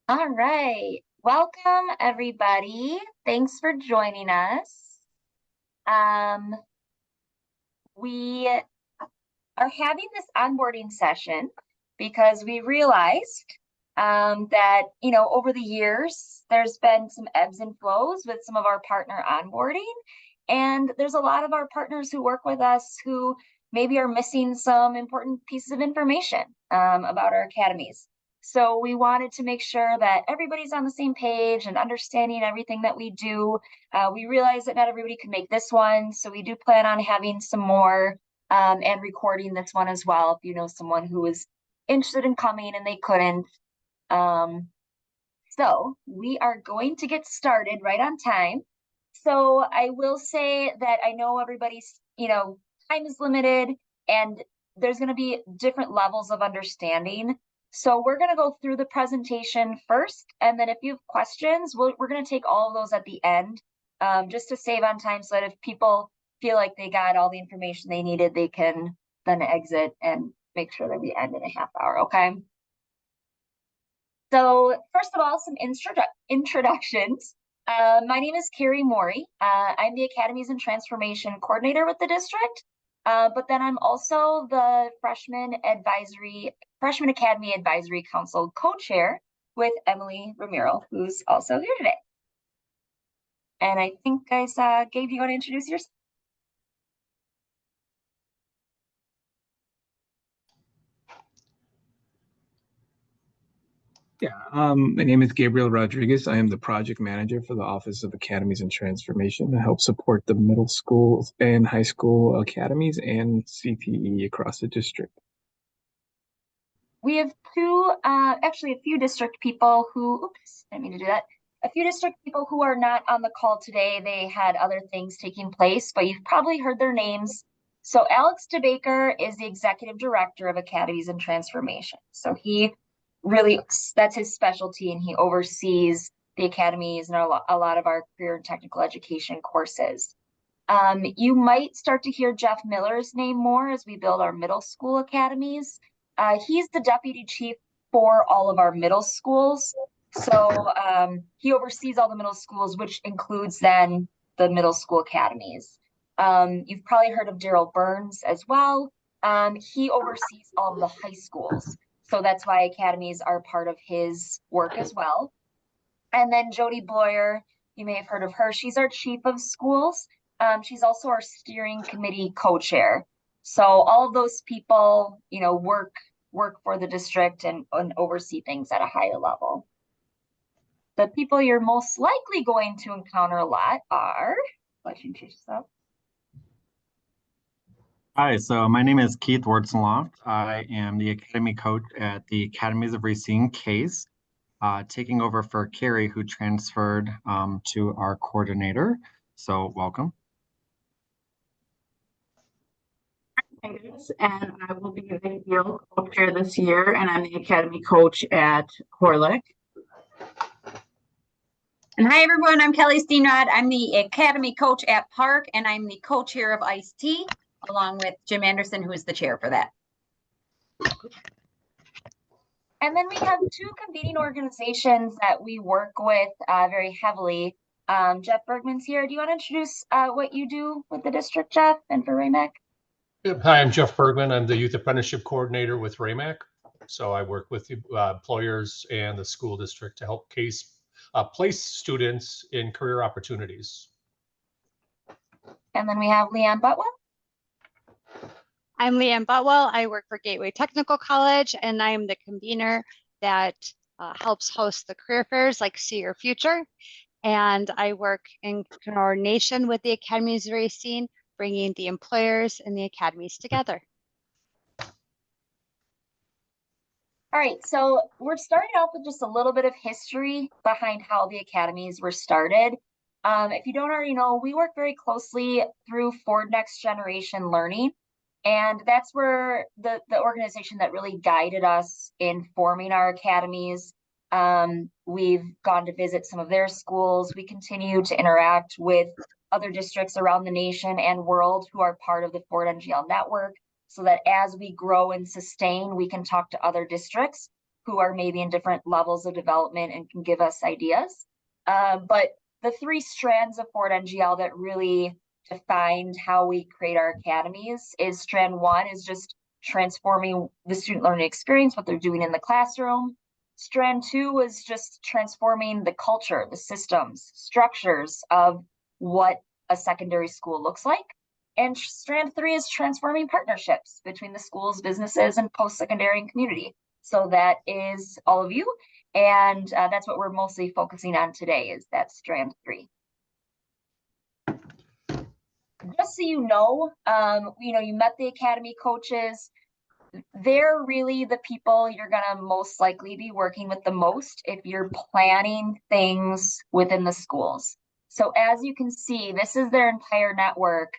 All right. Welcome, everybody. Thanks for joining us. We are having this onboarding session because we realized that, over the years, there's been some ebbs and flows with some of our partner onboarding. And there's a lot of our partners who work with us who maybe are missing some important pieces of information about our academies. So we wanted to make sure that everybody's on the same page and understanding everything that we do. We realize that not everybody can make this one, so we do plan on having some more and recording this one as well if you know someone who is interested in coming and they couldn't. So we are going to get started right on time. So I will say that I know everybody's, time is limited and there's going to be different levels of understanding. So we're going to go through the presentation first, and then if you have questions, we're going to take all of those at the end, just to save on time, so that if people feel like they got all the information they needed, they can then exit and make sure that we end in a half hour, okay? So first of all, some introductions. My name is Carrie Morey. I'm the Academies and Transformation Coordinator with the district, but then I'm also the Freshman Academy Advisory Council co-chair with Emily Ramiro, who's also here today. And I think I saw, Gabe, you want to introduce yourself? Yeah, my name is Gabriel Rodriguez. I am the project manager for the Office of Academies and Transformation to help support the middle school and high school academies and CPE across the district. We have actually a few district people who, oops, I didn't mean to do that. A few district people who are not on the call today. They had other things taking place, but you've probably heard their names. So Alex DeBaker is the executive director of Academies and Transformation. So he really, that's his specialty, and he oversees the academies and a lot of our career and technical education courses. You might start to hear Jeff Miller's name more as we build our middle school academies. He's the deputy chief for all of our middle schools. So he oversees all the middle schools, which includes then the middle school academies. You've probably heard of Daryl Burns as well. He oversees all of the high schools. So that's why academies are part of his work as well. And then Jody Boyer, you may have heard of her. She's our chief of schools. She's also our steering committee co-chair. So all of those people, work for the district and oversee things at a higher level. The people you're most likely going to encounter a lot are, let you introduce yourself. Hi, so my name is Keith Wurzenloft. I am the Academy coach at the Academies of Racine case, taking over for Carrie, who transferred to our coordinator. So welcome. And I will be the field co-chair this year, and I'm the Academy coach at Horlick. And hi, everyone. I'm Kelly Steenrod. I'm the Academy coach at Park, and I'm the co-chair of ICE-T, along with Jim Anderson, who is the chair for that. And then we have two competing organizations that we work with very heavily. Jeff Bergman's here. Do you want to introduce what you do with the district, Jeff, and for RAMAC? Yep. Hi, I'm Jeff Bergman. I'm the Youth Apprenticeship Coordinator with RAMAC. So I work with the employers and the school district to help place students in career opportunities. And then we have Leanne Butwell. I'm Leanne Butwell. I work for Gateway Technical College, and I am the convener that helps host the career fairs like See Your Future. And I work in coordination with the Academies of Racine, bringing the employers and the academies together. All right, so we're starting off with just a little bit of history behind how the academies were started. If you don't already know, we work very closely through Ford Next Generation Learning, and that's where the organization that really guided us in forming our academies. We've gone to visit some of their schools. We continue to interact with other districts around the nation and world who are part of the Ford NGL network, so that as we grow and sustain, we can talk to other districts who are maybe in different levels of development and can give us ideas. But the 3 strands of Ford NGL that really defined how we create our academies is strand 1 is just transforming the student learning experience, what they're doing in the classroom. Strand 2 was just transforming the culture, the systems, structures of what a secondary school looks like. And strand 3 is transforming partnerships between the schools, businesses, and post-secondary and community. So that is all of you. And that's what we're mostly focusing on today, is that strand 3. Just so you know, you met the academy coaches. They're really the people you're gonna most likely be working with the most if you're planning things within the schools. So as you can see, this is their entire network.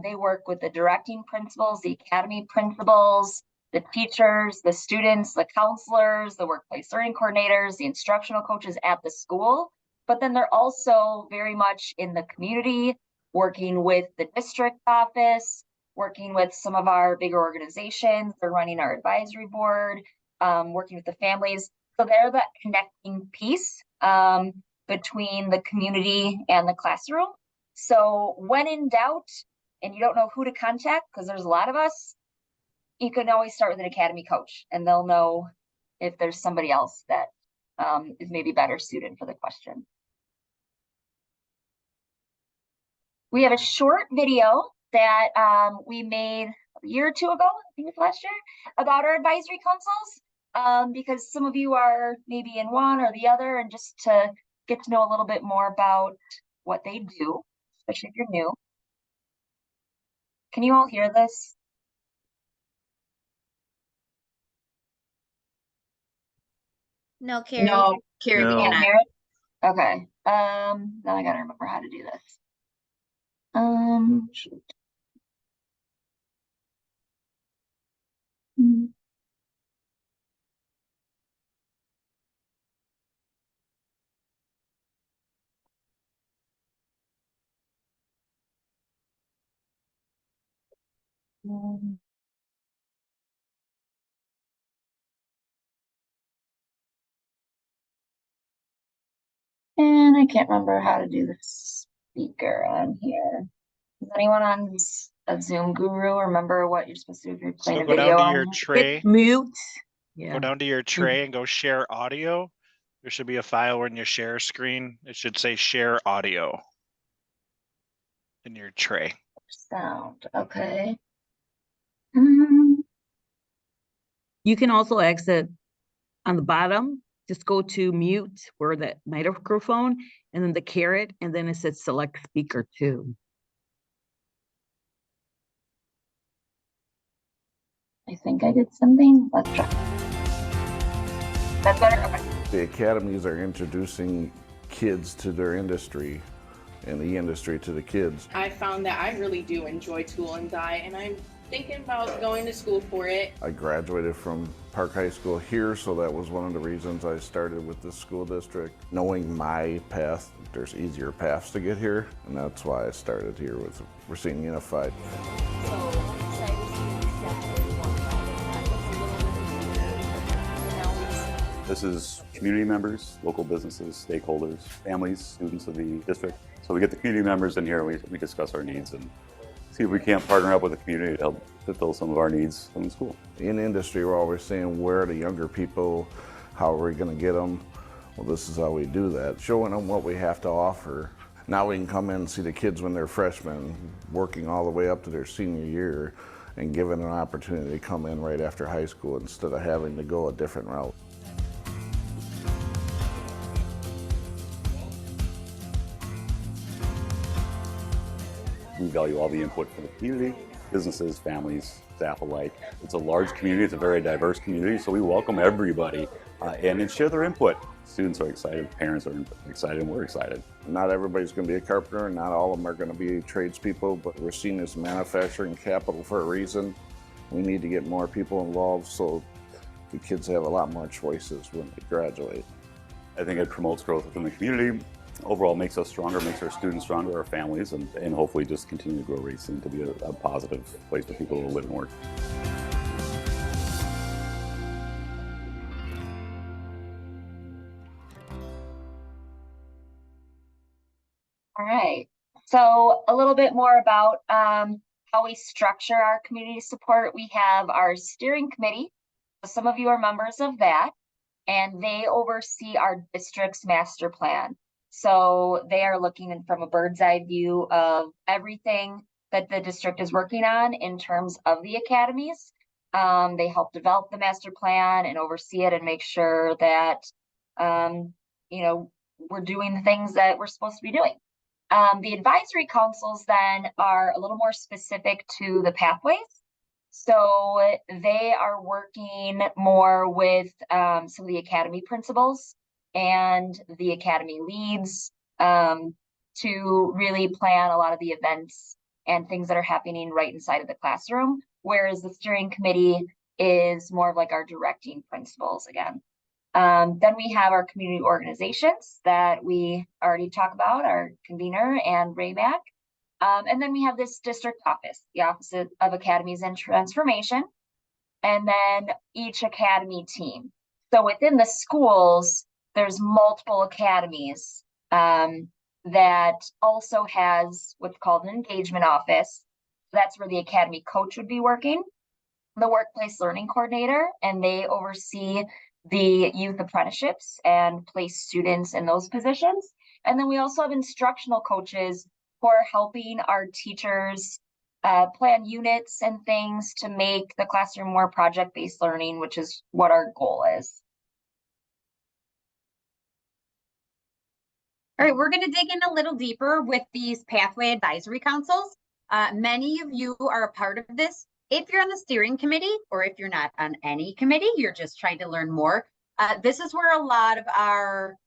They work with the directing principals, the academy principals, the teachers, the students, the counselors, the workplace learning coordinators, the instructional coaches at the school. But then they're also very much in the community, working with the district office, working with some of our bigger organizations. They're running our advisory board, working with the families. So they're that connecting piece between the community and the classroom. So when in doubt, and you don't know who to contact, because there's a lot of us, you can always start with an academy coach, and they'll know if there's somebody else that is maybe better suited for the question. We have a short video that we made a year or 2 ago, I think it's last year, about our advisory councils, because some of you are maybe in one or the other, and just to get to know a little bit more about what they do, especially if you're new. Can you all hear this? No, Carrie. No, Carrie, we No. Can't cannot. hear it? Okay. Now I gotta remember how to do this. Shoot. And I can't remember how to do the speaker on here. Is anyone on a Zoom guru remember what you're supposed to do if you're playing So a go down video to on your here? tray, Hit mute. Yeah. go down to your tray and go share audio. There should be a file in your share screen. It should say share audio in your tray. Sound, okay. You can also exit on the bottom. Just go to mute where that microphone, and then the caret, and then it says select speaker 2. I think I did something. Let's try. That's better? Okay. The academies are introducing kids to their industry and the industry to the kids. I found that I really do enjoy Tool and Die, and I'm thinking about going to school for it. I graduated from Park High School here, so that was one of the reasons I started with this school district. Knowing my path, there's easier paths to get here, and that's why I started here with Racine Unified. This is community members, local businesses, stakeholders, families, students of the district. So we get the community members in here, we discuss our needs and see if we can't partner up with the community to help fulfill some of our needs in the school. In industry, we're always saying, where are the younger people? How are we going to get them? Well, this is how we do that, showing them what we have to offer. Now we can come in and see the kids when they're freshmen, working all the way up to their senior year, and given an opportunity to come in right after high school instead of having to go a different route. We value all the input from the community, businesses, families, staff alike. It's a large community, it's a very diverse community, so we welcome everybody and share their input. Students are excited, parents are excited, and we're excited. Not everybody's going to be a carpenter, and not all of them are going to be tradespeople, but we're seen as manufacturing capital for a reason. We need to get more people involved so the kids have a lot more choices when they graduate. I think it promotes growth within the community. Overall makes us stronger, makes our students stronger, our families, and hopefully just continue to grow Racine to be a positive place for people to live and work. So a little bit more about how we structure our community support. We have our steering committee. Some of you are members of that, and they oversee our district's master plan. So they are looking from a bird's eye view of everything that the district is working on in terms of the academies. They help develop the master plan and oversee it and make sure that, you know, we're doing the things that we're supposed to be doing. The advisory councils then are a little more specific to the pathways. So they are working more with some of the academy principals and the academy leads to really plan a lot of the events and things that are happening right inside of the classroom, whereas the steering committee is more of like our directing principals again. Then we have our community organizations that we already talked about, our convener and RAMAC. And then we have this district office, the Office of Academies and Transformation, and then each academy team. So within the schools, there's multiple academies that also has what's called an engagement office. That's where the academy coach would be working, the workplace learning coordinator, and they oversee the youth apprenticeships and place students in those positions. And then we also have instructional coaches who are helping our teachers plan units and things to make the classroom more project-based learning, which is what our goal is. All right, we're going to dig in a little deeper with these pathway advisory councils. Many of you are a part of this. If you're on the steering committee, or if you're not on any committee, you're just trying to learn more. This is where a lot of our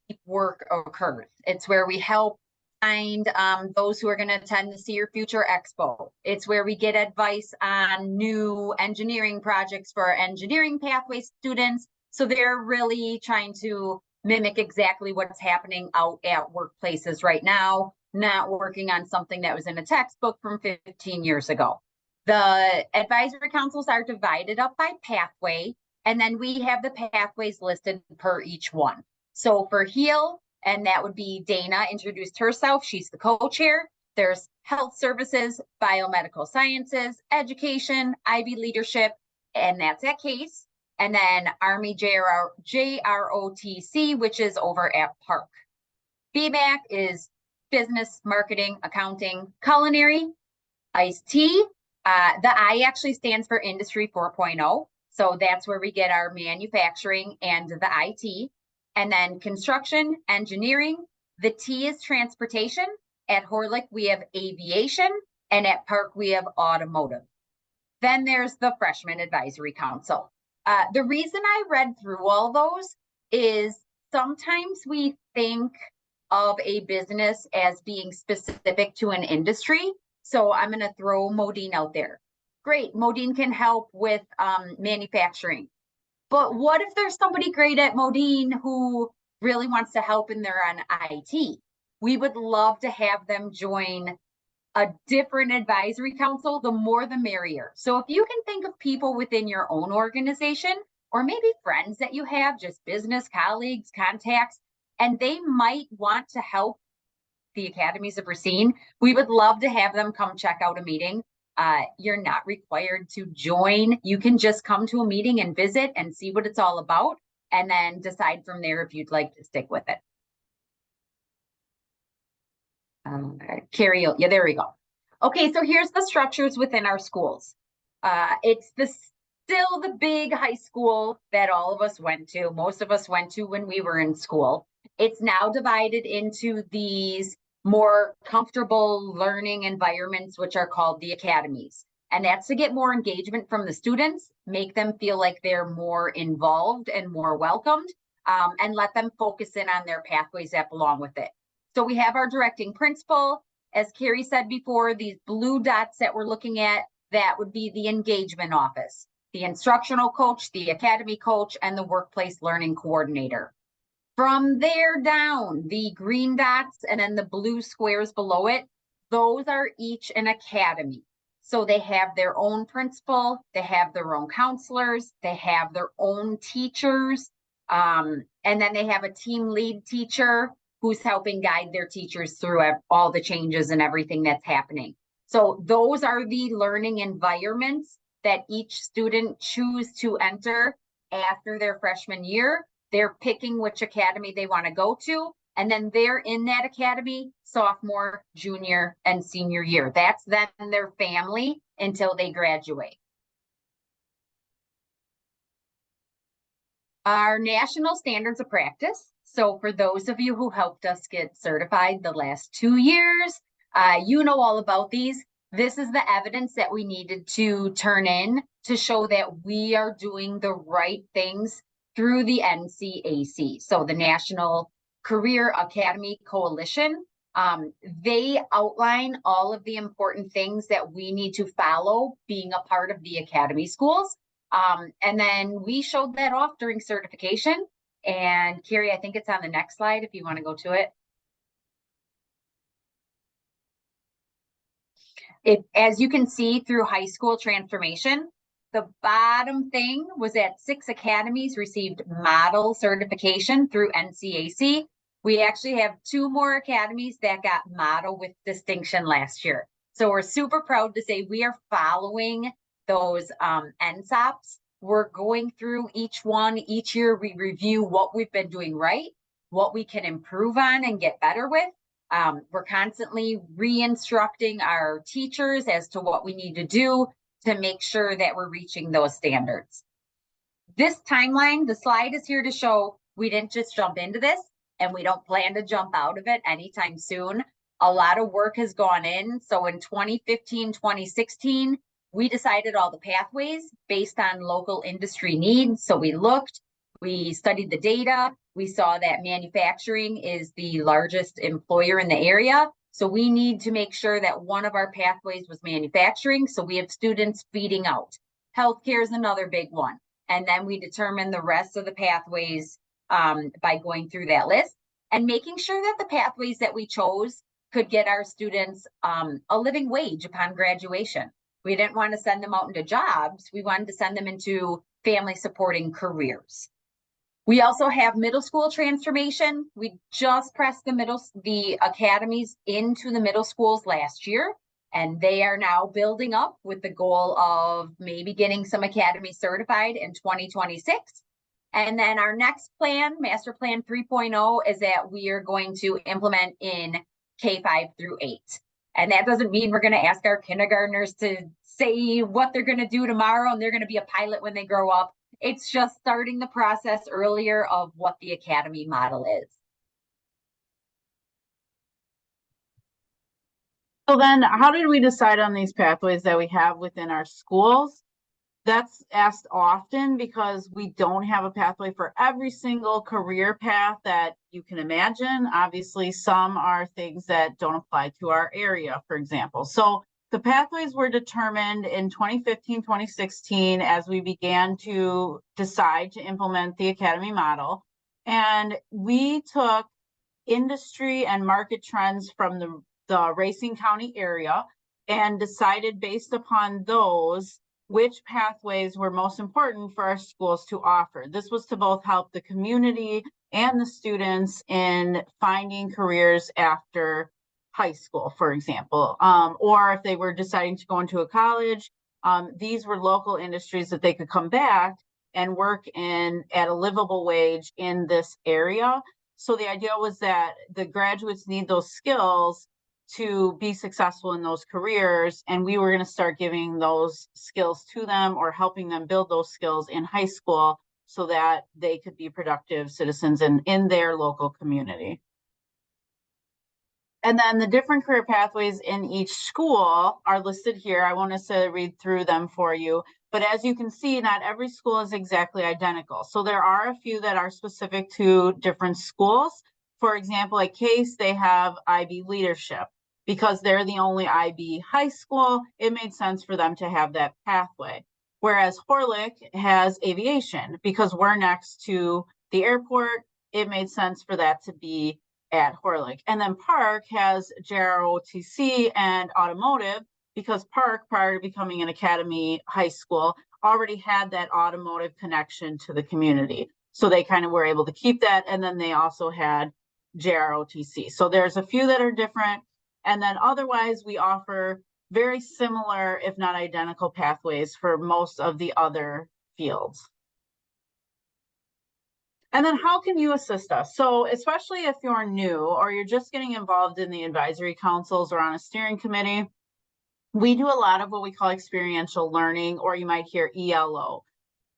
deep work occurs. It's where we help find those who are going to attend the See Your Future Expo. It's where we get advice on new engineering projects for our engineering pathway students. So they're really trying to mimic exactly what's happening out at workplaces right now, not working on something that was in a textbook from 15 years ago. The advisory councils are divided up by pathway, and then we have the pathways listed per each one. So for HEAL, and that would be Dana introduced herself, she's the co-chair. There's health services, biomedical sciences, education, IB leadership, and that's at Case. And then Army JROTC, which is over at Park. BMAC is business, marketing, accounting, culinary. ICT, the I actually stands for Industry 4.0. So that's where we get our manufacturing and the IT. And then construction, engineering. The T is transportation. At Horlick, we have aviation. And at Park, we have automotive. Then there's the Freshman Advisory Council. The reason I read through all those is sometimes we think of a business as being specific to an industry. So I'm going to throw Modine out there. Great, Modine can help with manufacturing. But what if there's somebody great at Modine who really wants to help and they're on IT? We would love to have them join a different advisory council. The more the merrier. So if you can think of people within your own organization, or maybe friends that you have, just business colleagues, contacts, and they might want to help the Academies of Racine, we would love to have them come check out a meeting. You're not required to join. You can just come to a meeting and visit and see what it's all about, and then decide from there if you'd like to stick with it. Carrie, yeah, there we go. Okay, so here's the structures within our schools. It's still the big high school that all of us went to, most of us went to when we were in school. It's now divided into these more comfortable learning environments, which are called the academies. And that's to get more engagement from the students, make them feel like they're more involved and more welcomed, and let them focus in on their pathways that belong with it. So we have our directing principal. As Carrie said before, these blue dots that we're looking at, that would be the engagement office, the instructional coach, the academy coach, and the workplace learning coordinator. From there down, the green dots and then the blue squares below it, those are each an academy. So they have their own principal, they have their own counselors, they have their own teachers, and then they have a team lead teacher. who's helping guide their teachers through all the changes and everything that's happening. So those are the learning environments that each student choose to enter after their freshman year. They're picking which academy they want to go to, and then they're in that academy sophomore, junior, and senior year. That's then their family until they graduate. Our national standards of practice. So for those of you who helped us get certified the last 2 years, you know all about these. This is the evidence that we needed to turn in to show that we are doing the right things through the NCAC. So the National Career Academy Coalition, they outline all of the important things that we need to follow being a part of the academy schools. And then we showed that off during certification. And Carrie, I think it's on the next slide if you want to go to it. As you can see through high school transformation, the bottom thing was that 6 academies received model certification through NCAC. We actually have 2 more academies that got model with distinction last year. So we're super proud to say we are following those NSOPs. We're going through each one. Each year we review what we've been doing right, what we can improve on and get better with. We're constantly re-instructing our teachers as to what we need to do to make sure that we're reaching those standards. This timeline, the slide is here to show we didn't just jump into this, and we don't plan to jump out of it anytime soon. A lot of work has gone in. So in 2015, 2016, we decided all the pathways based on local industry needs. So we looked, we studied the data. We saw that manufacturing is the largest employer in the area. So we need to make sure that one of our pathways was manufacturing. So we have students feeding out. Healthcare is another big one. And then we determine the rest of the pathways by going through that list and making sure that the pathways that we chose could get our students a living wage upon graduation. We didn't want to send them out into jobs. We wanted to send them into family supporting careers. We also have middle school transformation. We just pressed the academies into the middle schools last year, and they are now building up with the goal of maybe getting some academies certified in 2026. And then our next plan, Master Plan 3.0, is that we are going to implement in K-5 through 8. And that doesn't mean we're going to ask our kindergartners to say what they're going to do tomorrow and they're going to be a pilot when they grow up. It's just starting the process earlier of what the academy model is. So then how did we decide on these pathways that we have within our schools? That's asked often because we don't have a pathway for every single career path that you can imagine. Obviously, some are things that don't apply to our area, for example. So the pathways were determined in 2015, 2016, as we began to decide to implement the academy model. And we took industry and market trends from the Racine County area and decided based upon those which pathways were most important for our schools to offer. This was to both help the community and the students in finding careers after high school, for example, or if they were deciding to go into a college, these were local industries that they could come back and work in at a livable wage in this area. So the idea was that the graduates need those skills to be successful in those careers, and we were going to start giving those skills to them or helping them build those skills in high school so that they could be productive citizens in their local community. And then the different career pathways in each school are listed here. I won't necessarily read through them for you, but as you can see, not every school is exactly identical. So there are a few that are specific to different schools. For example, at Case, they have IB leadership. Because they're the only IB high school, it made sense for them to have that pathway. Whereas Horlick has aviation, because we're next to the airport, it made sense for that to be at Horlick. And then Park has JROTC and automotive, because Park, prior to becoming an academy high school, already had that automotive connection to the community. So they kind of were able to keep that. And then they also had JROTC. So there's a few that are different. And then otherwise we offer very similar, if not identical pathways for most of the other fields. And then how can you assist us? So especially if you're new or you're just getting involved in the advisory councils or on a steering committee, we do a lot of what we call experiential learning, or you might hear ELO.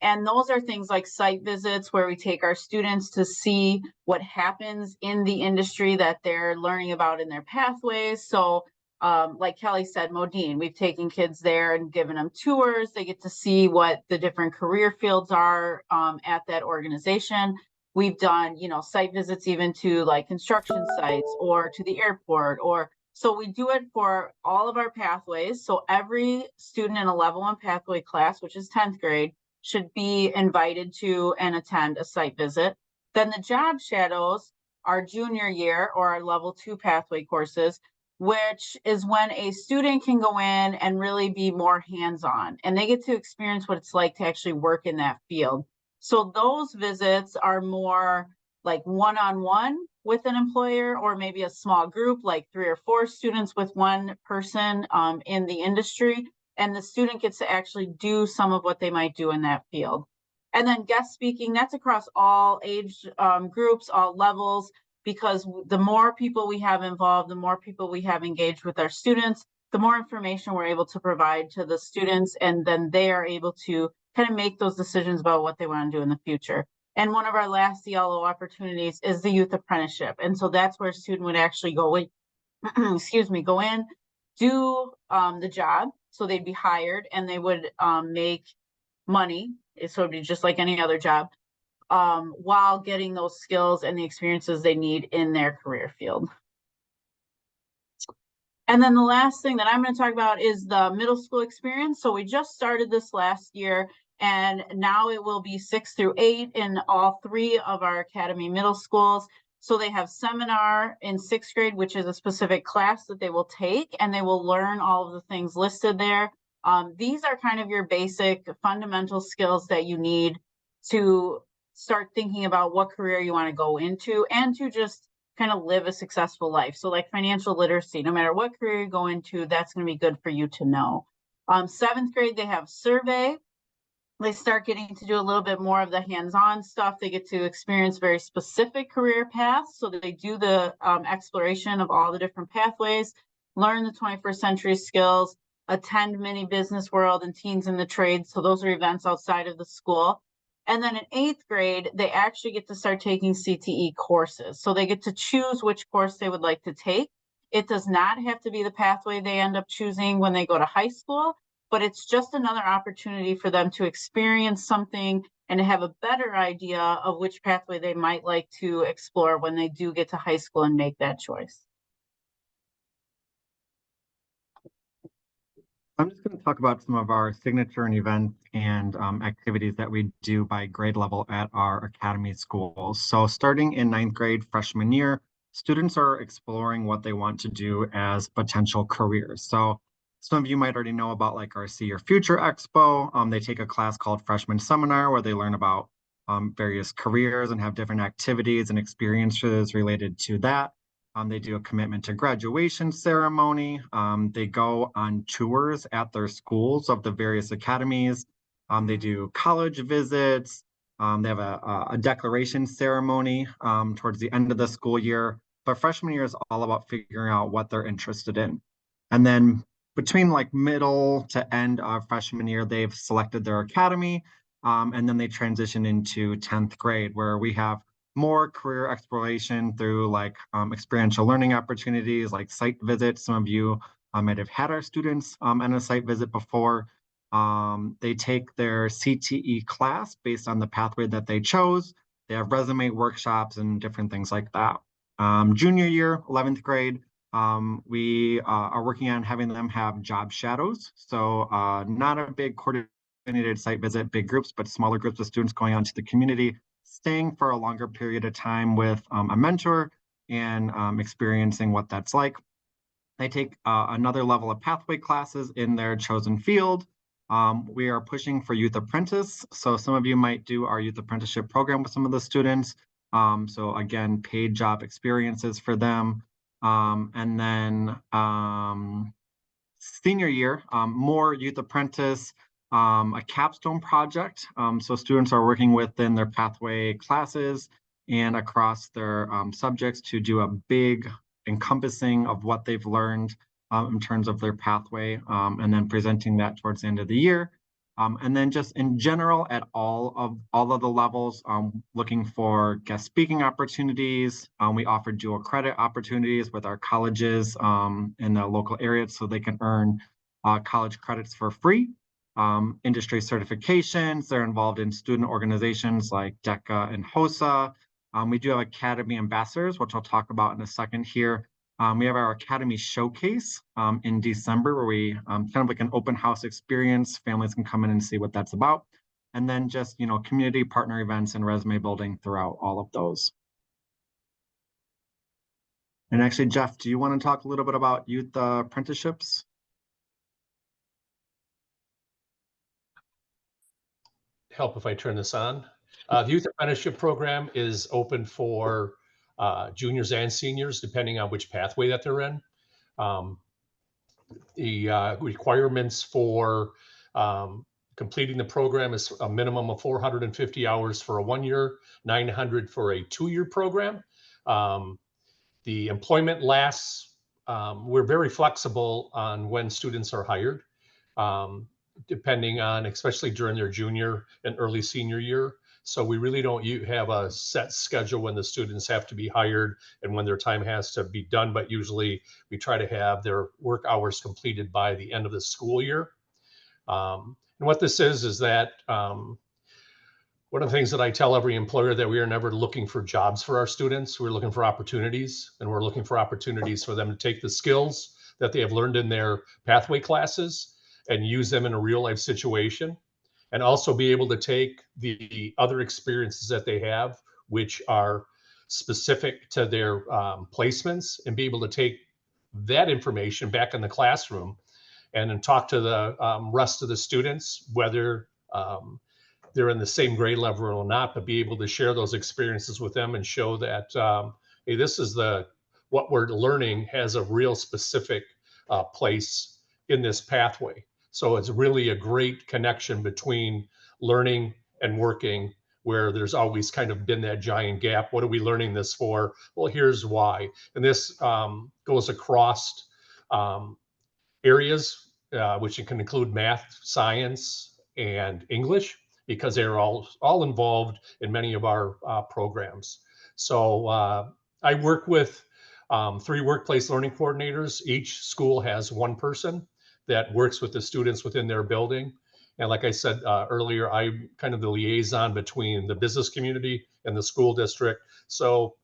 And those are things like site visits where we take our students to see what happens in the industry that they're learning about in their pathways. So like Kelly said, Modine, we've taken kids there and given them tours. They get to see what the different career fields are at that organization. We've done, site visits even to like construction sites or to the airport, or so we do it for all of our pathways. So every student in a level 1 pathway class, which is 10th grade, should be invited to and attend a site visit. Then the job shadows are junior year or our level 2 pathway courses, which is when a student can go in and really be more hands-on, and they get to experience what it's like to actually work in that field. So those visits are more like one-on-one with an employer, or maybe a small group, like 3 or 4 students with one person in the industry. And the student gets to actually do some of what they might do in that field. And then guest speaking, that's across all age groups, all levels, because the more people we have involved, the more people we have engaged with our students, the more information we're able to provide to the students, and then they are able to kind of make those decisions about what they want to do in the future. And one of our last ELO opportunities is the youth apprenticeship. And so that's where a student would actually go in, go in, do the job. So they'd be hired and they would make money. So it'd be just like any other job, while getting those skills and the experiences they need in their career field. And then the last thing that I'm going to talk about is the middle school experience. So we just started this last year, and now it will be 6 through 8 in all 3 of our Academy middle schools. So they have seminar in 6th grade, which is a specific class that they will take, and they will learn all of the things listed there. These are kind of your basic fundamental skills that you need to start thinking about what career you want to go into, and to just kind of live a successful life. So like financial literacy, no matter what career you go into, that's going to be good for you to know. 7th grade, they have survey. They start getting to do a little bit more of the hands-on stuff. They get to experience very specific career paths. So they do the exploration of all the different pathways, learn the 21st century skills, attend mini business world and teens in the trades. So those are events outside of the school. And then in 8th grade, they actually get to start taking CTE courses. So they get to choose which course they would like to take. It does not have to be the pathway they end up choosing when they go to high school, but it's just another opportunity for them to experience something and to have a better idea of which pathway they might like to explore when they do get to high school and make that choice. I'm just going to talk about some of our signature and events and activities that we do by grade level at our Academy schools. So starting in 9th grade freshman year, students are exploring what they want to do as potential careers. So some of you might already know about like our See Your Future Expo. They take a class called Freshman Seminar where they learn about various careers and have different activities and experiences related to that. They do a commitment to graduation ceremony. They go on tours at their schools of the various academies. They do college visits. They have a declaration ceremony towards the end of the school year. But freshman year is all about figuring out what they're interested in. And then between like middle to end of freshman year, they've selected their academy. And then they transition into 10th grade, where we have more career exploration through like experiential learning opportunities like site visits. Some of you might have had our students in a site visit before. They take their CTE class based on the pathway that they chose. They have resume workshops and different things like that. Junior year, 11th grade, we are working on having them have job shadows. So not a big coordinated site visit, big groups, but smaller groups of students going out to the community, staying for a longer period of time with a mentor and experiencing what that's like. They take another level of pathway classes in their chosen field. We are pushing for youth apprentice. So some of you might do our youth apprenticeship program with some of the students. So again, paid job experiences for them. And then senior year, more youth apprentice, a capstone project. So students are working within their pathway classes and across their subjects to do a big encompassing of what they've learned in terms of their pathway, and then presenting that towards the end of the year. And then just in general at all of the levels, looking for guest speaking opportunities. We offer dual credit opportunities with our colleges in the local area so they can earn college credits for free. Industry certifications, they're involved in student organizations like DECA and HOSA. We do have Academy ambassadors, which I'll talk about in a second here. We have our Academy showcase in December where we kind of like an open house experience. Families can come in and see what that's about. And then just, community partner events and resume building throughout all of those. And actually, Jeff, do you want to talk a little bit about youth apprenticeships? Help if I turn this on. The Youth Apprenticeship Program is open for juniors and seniors, depending on which pathway that they're in. The requirements for completing the program is a minimum of 450 hours for a 1 year, 900 for a 2-year program. The employment lasts, we're very flexible on when students are hired, depending on, especially during their junior and early senior year. So we really don't have a set schedule when the students have to be hired and when their time has to be done, but usually we try to have their work hours completed by the end of the school year. And what this is that one of the things that I tell every employer that we are never looking for jobs for our students. We're looking for opportunities, and we're looking for opportunities for them to take the skills that they have learned in their pathway classes and use them in a real life situation. And also be able to take the other experiences that they have, which are specific to their placements, and be able to take that information back in the classroom and then talk to the rest of the students, whether they're in the same grade level or not, but be able to share those experiences with them and show that, hey, this is what we're learning has a real specific place in this pathway. So it's really a great connection between learning and working, where there's always kind of been that giant gap. What are we learning this for? Well, here's why. And this goes across areas, which can include math, science, and English, because they're all involved in many of our programs. So I work with 3 workplace learning coordinators. Each school has one person that works with the students within their building. And like I said earlier, I'm kind of the liaison between the business community and the school district. So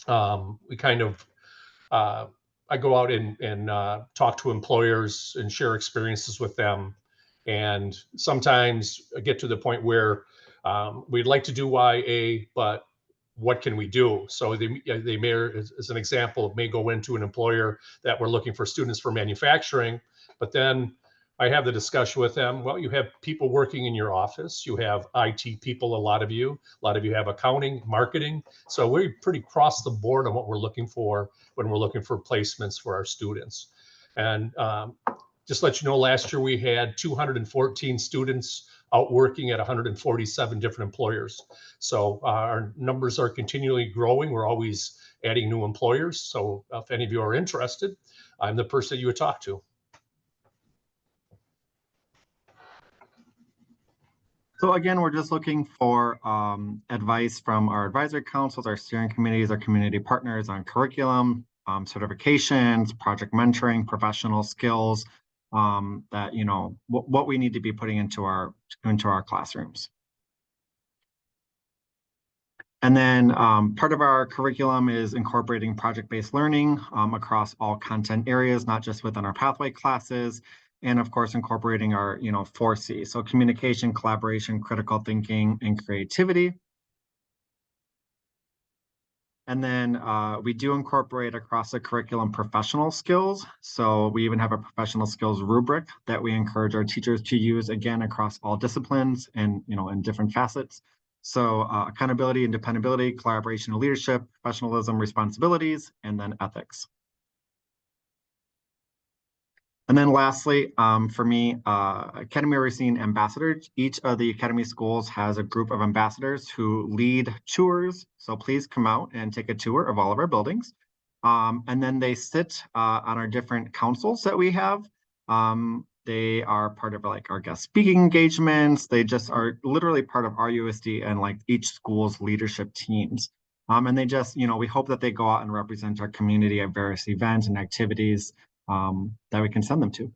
we kind of, I go out and talk to employers and share experiences with them. And sometimes I get to the point where we'd like to do YA, but what can we do? So they may, as an example, may go into an employer that we're looking for students for manufacturing, but then I have the discussion with them. Well, you have people working in your office. You have IT people, a lot of you have accounting, marketing. So we're pretty across the board on what we're looking for when we're looking for placements for our students. And just let you know, last year we had 214 students out working at 147 different employers. So our numbers are continually growing. We're always adding new employers. So if any of you are interested, I'm the person you would talk to. So again, we're just looking for advice from our advisory councils, our steering committees, our community partners on curriculum, certifications, project mentoring, professional skills, that, what we need to be putting into our classrooms. And then part of our curriculum is incorporating project-based learning across all content areas, not just within our pathway classes. And of course, incorporating our, 4C. So communication, collaboration, critical thinking, and creativity. And then we do incorporate across the curriculum professional skills. So we even have a professional skills rubric that we encourage our teachers to use, again, across all disciplines and, in different facets. So accountability and dependability, collaboration and leadership, professionalism, responsibilities, and then ethics. And then lastly, for me, Academy of Racine ambassadors. Each of the Academy schools has a group of ambassadors who lead tours. So please come out and take a tour of all of our buildings. And then they sit on our different councils that we have. They are part of like our guest speaking engagements. They just are literally part of our USD and like each school's leadership teams. And they just, we hope that they go out and represent our community at various events and activities that we can send them to.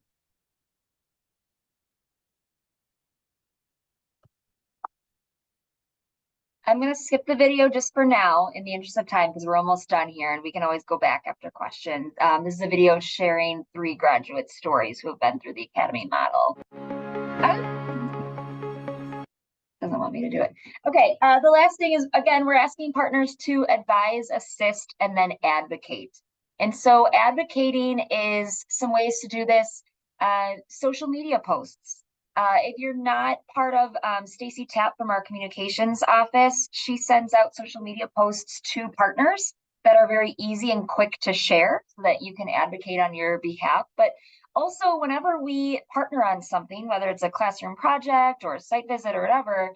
I'm going to skip the video just for now in the interest of time because we're almost done here and we can always go back after questions. This is a video sharing 3 graduate stories who have been through the Academy model. Doesn't want me to do it. Okay, the last thing is, again, we're asking partners to advise, assist, and then advocate. And so advocating is some ways to do this. Social media posts. If you're not part of Stacy Tapp from our communications office, she sends out social media posts to partners that are very easy and quick to share so that you can advocate on your behalf. But also, whenever we partner on something, whether it's a classroom project or a site visit or whatever,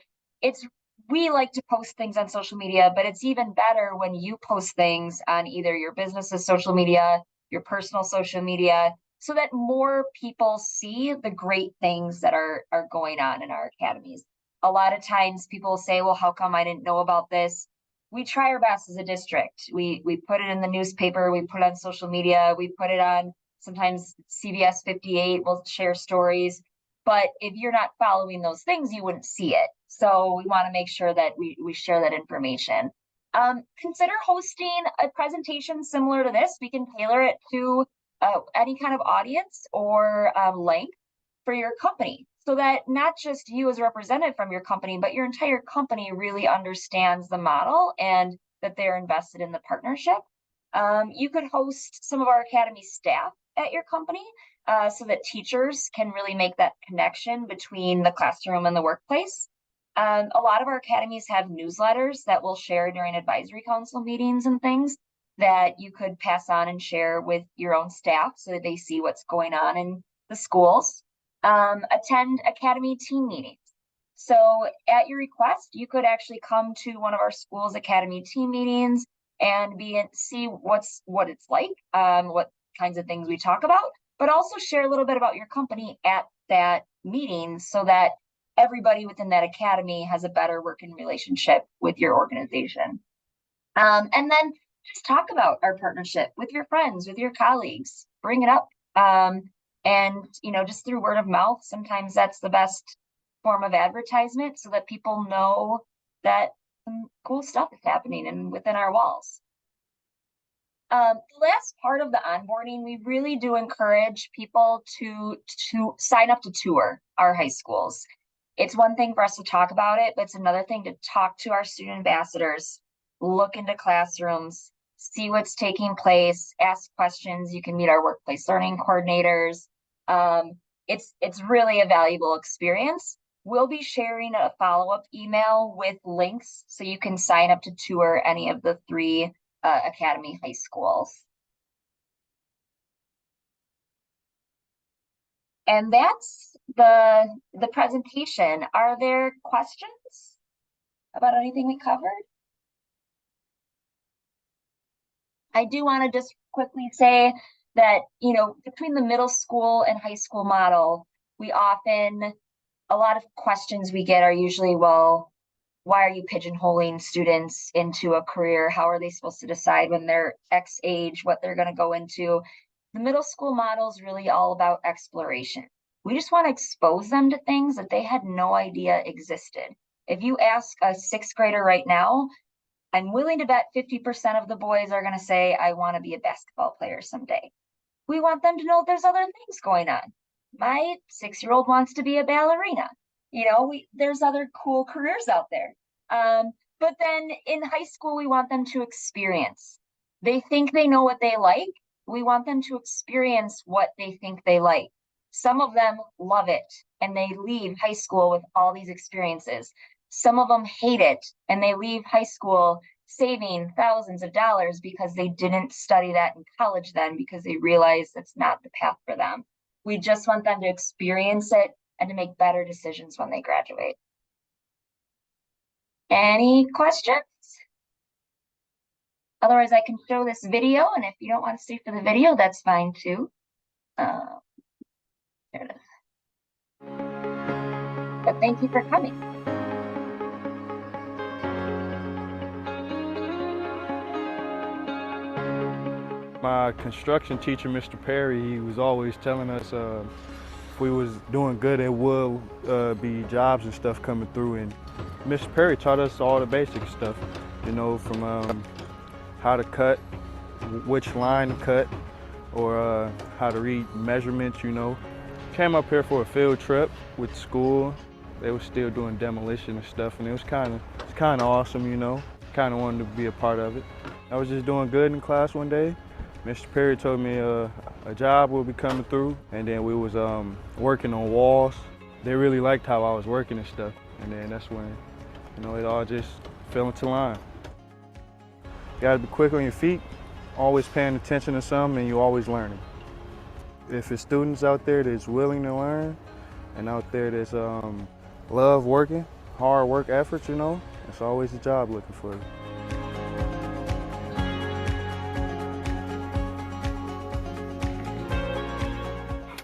we like to post things on social media, but it's even better when you post things on either your business's social media, your personal social media, so that more people see the great things that are going on in our academies. A lot of times people say, well, how come I didn't know about this? We try our best as a district. We put it in the newspaper, we put it on social media, we put it on sometimes CBS 58 will share stories. But if you're not following those things, you wouldn't see it. So we want to make sure that we share that information. Consider hosting a presentation similar to this. We can tailor it to any kind of audience or length for your company so that not just you as a representative from your company, but your entire company really understands the model and that they're invested in the partnership. You could host some of our Academy staff at your company so that teachers can really make that connection between the classroom and the workplace. A lot of our academies have newsletters that we'll share during advisory council meetings and things that you could pass on and share with your own staff so that they see what's going on in the schools. Attend Academy team meetings. So at your request, you could actually come to one of our schools' Academy team meetings and see what it's like, what kinds of things we talk about, but also share a little bit about your company at that meeting so that everybody within that academy has a better working relationship with your organization. And then just talk about our partnership with your friends, with your colleagues, bring it up. And, just through word of mouth, sometimes that's the best form of advertisement so that people know that some cool stuff is happening and within our walls. The last part of the onboarding, we really do encourage people to sign up to tour our high schools. It's one thing for us to talk about it, but it's another thing to talk to our student ambassadors, look into classrooms, see what's taking place, ask questions. You can meet our workplace learning coordinators. It's really a valuable experience. We'll be sharing a follow-up email with links so you can sign up to tour any of the 3 Academy high schools. And that's the presentation. Are there questions about anything we covered? I do want to just quickly say that, between the middle school and high school model, a lot of questions we get are usually, well, why are you pigeonholing students into a career? How are they supposed to decide when they're X age, what they're going to go into? The middle school model is really all about exploration. We just want to expose them to things that they had no idea existed. If you ask a 6th grader right now, I'm willing to bet 50% of the boys are going to say, I want to be a basketball player someday. We want them to know there's other things going on. My 6-year-old wants to be a ballerina. There's other cool careers out there. But then in high school, we want them to experience. They think they know what they like. We want them to experience what they think they like. Some of them love it and they leave high school with all these experiences. Some of them hate it and they leave high school saving thousands of dollars because they didn't study that in college then because they realize that's not the path for them. We just want them to experience it and to make better decisions when they graduate. Any questions? Otherwise, I can show this video, and if you don't want to stay for the video, that's fine too. There it is. But thank you for coming. My construction teacher, Mr. Perry, he was always telling us if we was doing good, there will be jobs and stuff coming through. And Mr. Perry taught us all the basic stuff, you know, from how to cut, which line to cut, or how to read measurements, you know. Came up here for a field trip with school. They were still doing demolition and stuff, and it was kind of awesome, you know. Kind of wanted to be a part of it. I was just doing good in class one day. Mr. Perry told me a job will be coming through, and then we was working on walls. They really liked how I was working and stuff, and then that's when, you know, it all just fell into line. You gotta be quick on your feet, always paying attention to something, and you always learning. If it's students out there that's willing to learn, and out there that's love working, hard work efforts, you know, it's always a job looking for you.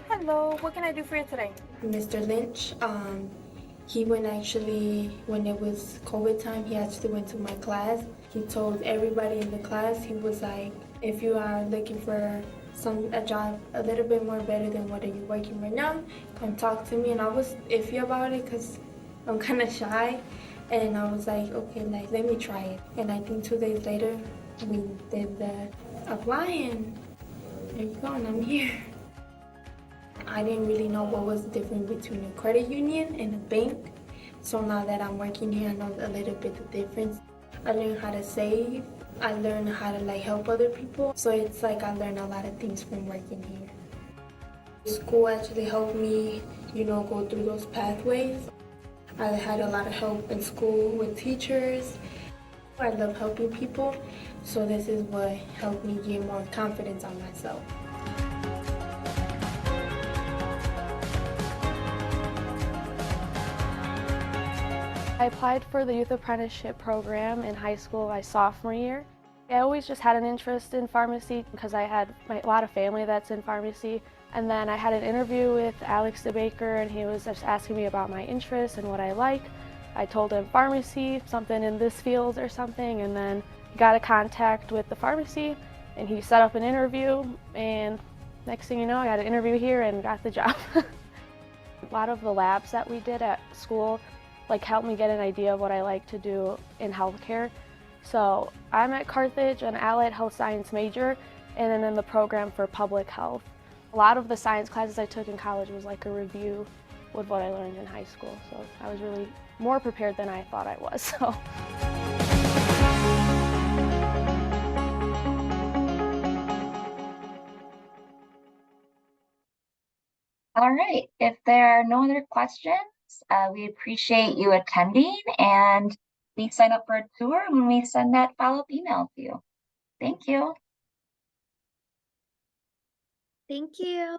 Hello, what can I do for you today? Mr. Lynch, when it was COVID time, he actually went to my class. He told everybody in the class, he was like, if you are looking for a job a little bit more better than what you're working right now, come talk to me. And I was iffy about it because I'm kind of shy. And I was like, okay, like, let me try it. And I think 2 days later, we did the apply, and there you go, and I'm here. I didn't really know what was the difference between a credit union and a bank. So now that I'm working here, I know a little bit the difference. I learned how to save. I learned how to help other people. So it's like I learned a lot of things from working here. School actually helped me, go through those pathways. I had a lot of help in school with teachers. I love helping people. So this is what helped me get more confidence on myself. I applied for the youth apprenticeship program in high school my sophomore year. I always just had an interest in pharmacy because I had a lot of family that's in pharmacy. And then I had an interview with Alex the baker, and he was just asking me about my interests and what I like. I told him pharmacy, something in this field or something, and then he got a contact with the pharmacy and he set up an interview, and next thing you know, I got an interview here and got the job. A lot of the labs that we did at school helped me get an idea of what I like to do in healthcare. So I'm at Carthage, an allied health science major, and then in the program for public health. A lot of the science classes I took in college was like a review with what I learned in high school. So I was really more prepared than I thought I was. So. All right, if there are no other questions, we appreciate you attending, and please sign up for a tour when we send that follow-up email to you. Thank you. Thank you.